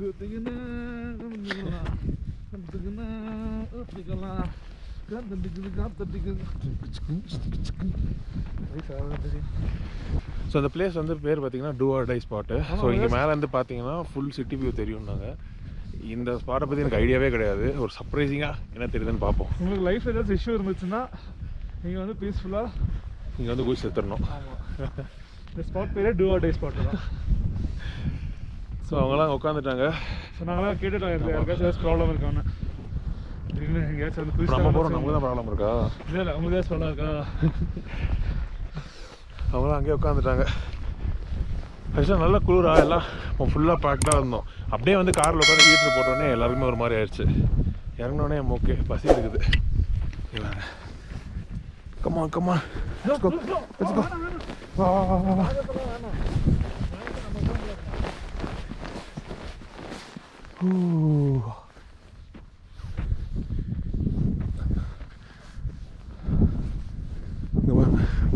So அந்த place வந்து பேர் பார்த்தீங்கன்னா two or die spot. So இங்கே மேலே வந்து பார்த்தீங்கன்னா ஃபுல் சிட்டி வியூ தெரியும்னாங்க. இந்த ஸ்பாட்டை பற்றி எனக்கு ஐடியாவே கிடையாது. ஒரு சர்ப்ரைசிங்காக என்ன தெரியுதுன்னு பார்ப்போம். உங்களுக்கு லைஃப் ஏதாச்சும் இஷ்யூ இருந்துச்சுன்னா நீங்கள் வந்து பீஸ்ஃபுல்லாக இங்கே வந்து குதிச்சு செத்துடணும். இந்த ஸ்பாட் பேரே டூ ஆர் டை ஸ்பாட்டு தான். ஸோ அவங்களாம் உட்காந்துட்டாங்க. ஸோ நாங்களாம் கேட்டுட்டோம் யாருக்காச்சும் ஏதாச்சும் ப்ராப்ளம் இருக்கான்னு. எங்கேயாச்சும் வந்து நம்ம போகிறோம், நமக்கு தான் ப்ராப்ளம் இருக்கா? இல்லை இல்லை, உங்களுக்கு ஏதாச்சும் ப்ராப்ளம் இருக்கா? அவங்களாம் அங்கேயே உட்காந்துட்டாங்க. ஆக்சுவலாக நல்ல குளிரா, எல்லாம் இப்போ ஃபுல்லாக பேக்டாக இருந்தோம். அப்படியே வந்து காரில் உட்காந்து ஹீட்டர் போட்டோடனே எல்லாருக்குமே ஒரு மாதிரி ஆயிடுச்சு. இறங்கினோடனே ஓகே பசி இருக்குது. கம்மா கம்மா வா வா வா வா.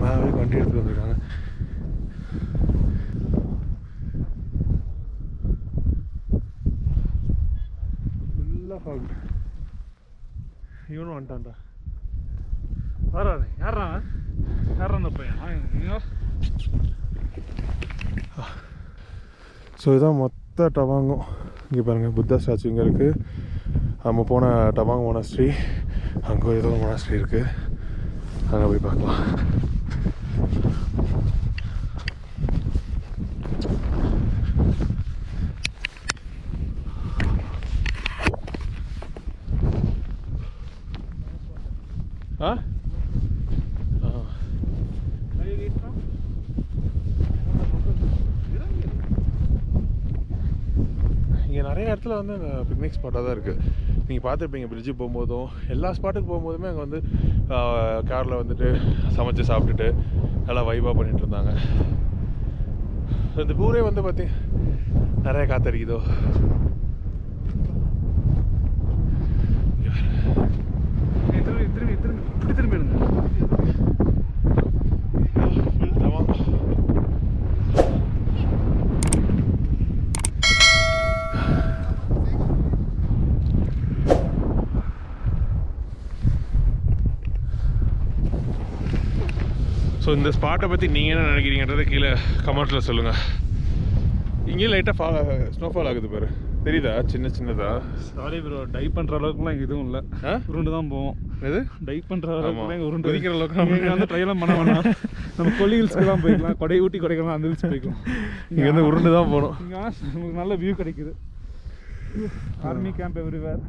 மேலே வண்டி எடுத்துட்டு வந்திருக்காங்க. ஃபுல்லாக ஃபாக். இவனும் வந்துட்டான்டா. வராது. யாரா யாரான பையன்? ஸோ இதுதான் மொத்த டவாங்கும். இங்கே பாருங்கள், புத்தா ஸ்டாச்சு இங்கே இருக்குது. நம்ம போன டவாங் மொனாஸ்ட்ரி, அங்கே ஏதோ மொனாஸ்ட்ரி இருக்குது, அங்கே போய் பார்க்கலாம். ஆ இங்கே நிறைய இடத்துல வந்து அந்த பிக்னிக் ஸ்பாட்டாக தான் இருக்குது. நீங்கள் பார்த்துருப்பீங்க பிரிட்ஜு போகும்போதும் எல்லா ஸ்பாட்டுக்கு போகும்போதுமே அங்கே வந்து காரில் வந்துட்டு சமைச்சு சாப்பிட்டுட்டு நல்லா வைபாக பண்ணிகிட்டு இருந்தாங்க. இந்த ஊரே வந்து நிறைய காற்றடிக்குதோ. திரும்பி ஸோ இந்த ஸ்பாட்டை பற்றி நீங்கள் என்ன நினைக்கிறீங்கன்றதை கீழே கமெண்ட்ஸில் சொல்லுங்கள். இங்கேயும் லைட்டாக ஸ்னோஃபால் ஆகுது பாரு, தெரியுதா? சின்ன சின்னதா. சாரி ப்ரோ, டைப் பண்ணுற அளவுக்குலாம் இங்கே எதுவும் இல்லை. உருண்டு தான் போவோம். எது டைப் பண்ணுற அளவுக்குலாம் இங்கே உருண்டு குதிக்கிற அளவுக்கு இங்கே வந்து ட்ரையெல்லாம் பண்ண வேணாம். நம்ம கொல்லி ஹில்ஸ்க்குலாம் போய்க்கலாம், ஊட்டி கொடைக்கானல் அந்த ஹில்ஸ் போய்க்கலாம். இங்கே வந்து உருண்டு தான் போகணும். இங்கே நமக்கு நல்ல வியூ கிடைக்குது. Army camp everywhere.